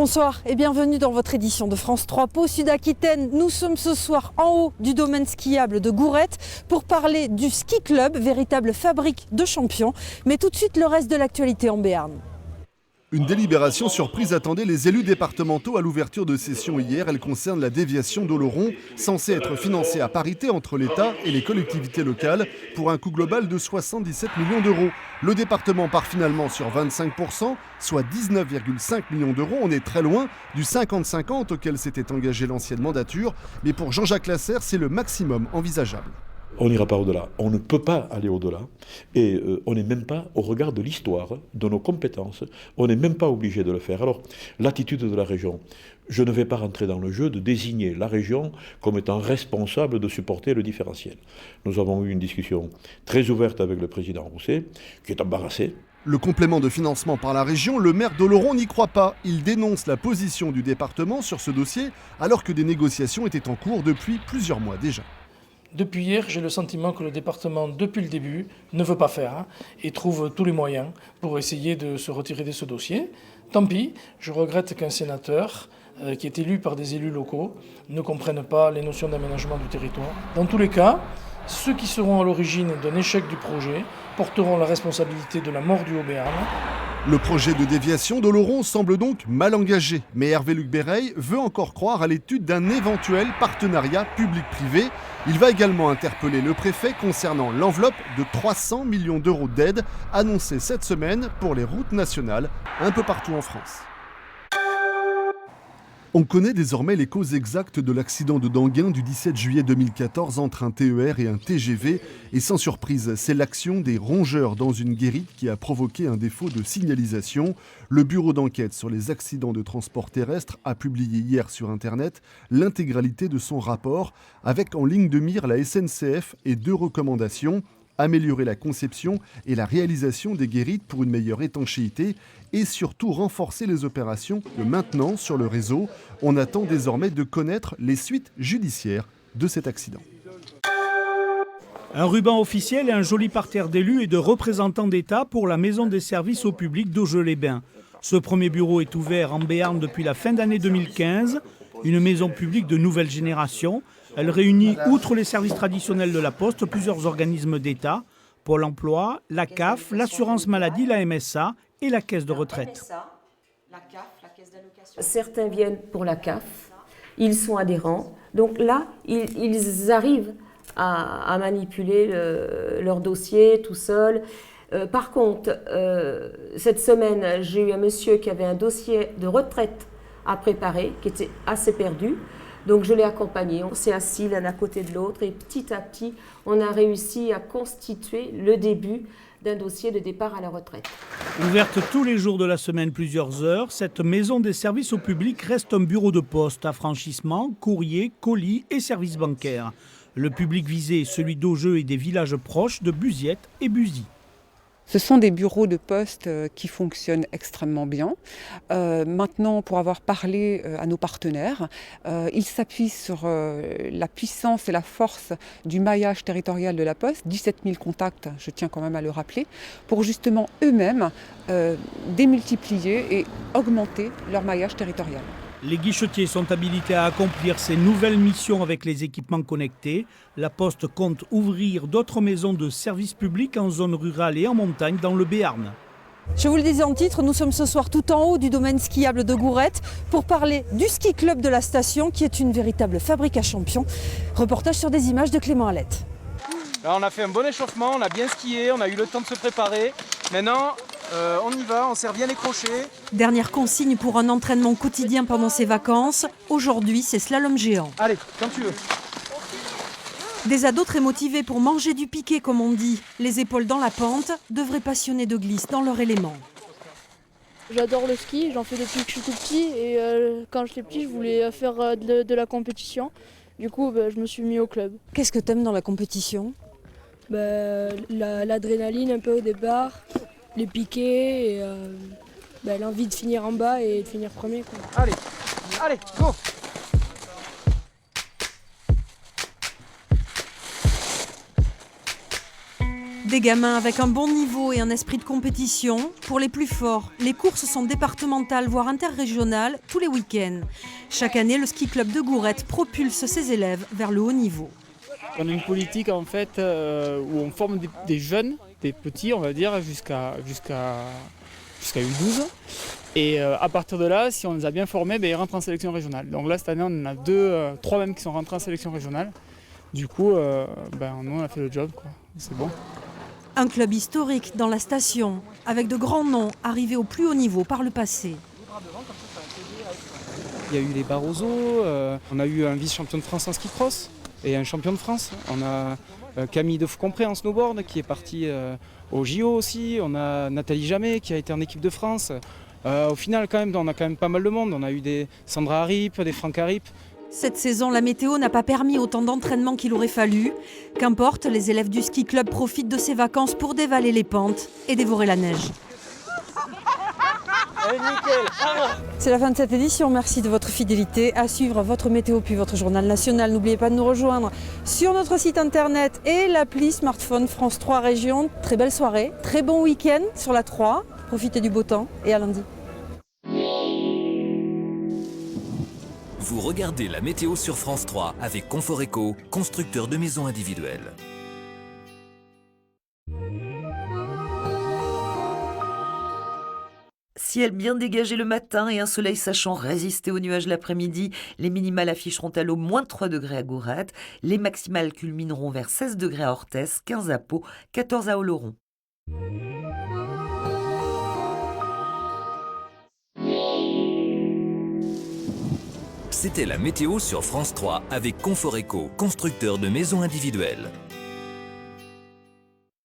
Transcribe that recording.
Bonsoir et bienvenue dans votre édition de France 3 Pau Sud-Aquitaine. Nous sommes ce soir en haut du domaine skiable de Gourette pour parler du ski club, véritable fabrique de champions. Mais tout de suite le reste de l'actualité en Béarn. Une délibération surprise attendait les élus départementaux à l'ouverture de session hier. Elle concerne la déviation d'Oloron, censée être financée à parité entre l'État et les collectivités locales pour un coût global de 77 millions d'euros. Le département part finalement sur 25%, soit 19,5 millions d'euros. On est très loin du 50-50 auquel s'était engagée l'ancienne mandature. Mais pour Jean-Jacques Lasserre, c'est le maximum envisageable. On n'ira pas au-delà. On ne peut pas aller au-delà. Et on n'est même pas, au regard de l'histoire, de nos compétences, on n'est même pas obligé de le faire. Alors, l'attitude de la région, je ne vais pas rentrer dans le jeu de désigner la région comme étant responsable de supporter le différentiel. Nous avons eu une discussion très ouverte avec le président Rousset, qui est embarrassé. Le complément de financement par la région, le maire d'Oloron n'y croit pas. Il dénonce la position du département sur ce dossier, alors que des négociations étaient en cours depuis plusieurs mois déjà. Depuis hier, j'ai le sentiment que le département, depuis le début, ne veut pas faire et trouve tous les moyens pour essayer de se retirer de ce dossier. Tant pis, je regrette qu'un sénateur, qui est élu par des élus locaux, ne comprenne pas les notions d'aménagement du territoire. Dans tous les cas, ceux qui seront à l'origine d'un échec du projet porteront la responsabilité de la mort du Haut-Béarn. Le projet de déviation d'Oloron semble donc mal engagé. Mais Hervé-Luc Béreille veut encore croire à l'étude d'un éventuel partenariat public-privé. Il va également interpeller le préfet concernant l'enveloppe de 300 millions d'euros d'aide annoncée cette semaine pour les routes nationales un peu partout en France. On connaît désormais les causes exactes de l'accident de Danguin du 17 juillet 2014 entre un TER et un TGV. Et sans surprise, c'est l'action des rongeurs dans une guérite qui a provoqué un défaut de signalisation. Le bureau d'enquête sur les accidents de transport terrestre a publié hier sur Internet l'intégralité de son rapport, avec en ligne de mire la SNCF et 2 recommandations. Améliorer la conception et la réalisation des guérites pour une meilleure étanchéité et surtout renforcer les opérations de maintenance sur le réseau. On attend désormais de connaître les suites judiciaires de cet accident. Un ruban officiel et un joli parterre d'élus et de représentants d'État pour la maison des services au public d'Auger-les-Bains. Ce premier bureau est ouvert en Béarn depuis la fin d'année 2015, une maison publique de nouvelle génération. Elle réunit, outre les services traditionnels de la Poste, plusieurs organismes d'État, Pôle emploi, la CAF, l'assurance maladie, la MSA et la caisse de retraite. Certains viennent pour la CAF, ils sont adhérents, donc là, ils arrivent à manipuler leur dossier tout seul. Par contre, cette semaine, j'ai eu un monsieur qui avait un dossier de retraite à préparer, qui était assez perdu. Donc je l'ai accompagné, on s'est assis l'un à côté de l'autre et petit à petit, on a réussi à constituer le début d'un dossier de départ à la retraite. Ouverte tous les jours de la semaine plusieurs heures, cette maison des services au public reste un bureau de poste, affranchissement, courrier, colis et services bancaires. Le public visé est celui d'Augeux et des villages proches de Buziette et Buzy. Ce sont des bureaux de poste qui fonctionnent extrêmement bien. Maintenant, pour avoir parlé à nos partenaires, ils s'appuient sur la puissance et la force du maillage territorial de la Poste, 17 000 contacts, je tiens quand même à le rappeler, pour justement eux-mêmes démultiplier et augmenter leur maillage territorial. Les guichetiers sont habilités à accomplir ces nouvelles missions avec les équipements connectés. La Poste compte ouvrir d'autres maisons de services publics en zone rurale et en montagne dans le Béarn. Je vous le disais en titre, nous sommes ce soir tout en haut du domaine skiable de Gourette pour parler du ski club de la station qui est une véritable fabrique à champions. Reportage sur des images de Clément Alette. Là, on a fait un bon échauffement, on a bien skié, on a eu le temps de se préparer. Maintenant, on y va, on serre bien les crochets. Dernière consigne pour un entraînement quotidien pendant ses vacances. Aujourd'hui, c'est slalom géant. Allez, quand tu veux. Des ados très motivés pour manger du piqué, comme on dit, les épaules dans la pente, de vrais passionnés de glisse dans leur élément. J'adore le ski, j'en fais depuis que je suis tout petit et quand j'étais petit, je voulais faire de la compétition. Du coup, je me suis mis au club. Qu'est-ce que tu aimes dans la compétition ? L'adrénaline un peu au départ, les piquets et l'envie de finir en bas et de finir premier, quoi. Allez, go! Des gamins avec un bon niveau et un esprit de compétition. Pour les plus forts, les courses sont départementales voire interrégionales tous les week-ends. Chaque année, le ski club de Gourette propulse ses élèves vers le haut niveau. On a une politique en fait où on forme des jeunes, des petits on va dire, jusqu'à U12. Et à partir de là, si on les a bien formés, ils rentrent en sélection régionale. Donc là cette année on en a 3 même qui sont rentrés en sélection régionale. Du coup, nous on a fait le job, quoi. C'est bon. Un club historique dans la station, avec de grands noms arrivés au plus haut niveau par le passé. Il y a eu les Barroso, on a eu un vice-champion de France en ski cross et un champion de France. On a Camille de Foucompré en snowboard qui est partie au JO aussi. On a Nathalie Jamet qui a été en équipe de France. Au final, on a quand même pas mal de monde. On a eu des Sandra Harip, des Franck Harip. Cette saison, la météo n'a pas permis autant d'entraînement qu'il aurait fallu. Qu'importe, les élèves du ski club profitent de ces vacances pour dévaler les pentes et dévorer la neige. C'est la fin de cette édition, merci de votre fidélité. À suivre votre météo puis votre journal national. N'oubliez pas de nous rejoindre sur notre site internet et l'appli smartphone France 3 Région. Très belle soirée, très bon week-end sur la 3. Profitez du beau temps et à lundi. Vous regardez la météo sur France 3 avec Conforeco, constructeur de maisons individuelles. Ciel bien dégagé le matin et un soleil sachant résister aux nuages l'après-midi. Les minimales afficheront-elles au moins 3 degrés à Gourette. Les maximales culmineront vers 16 degrés à Orthès, 15 à Pau, 14 à Oloron. C'était la météo sur France 3 avec Conforeco, constructeur de maisons individuelles.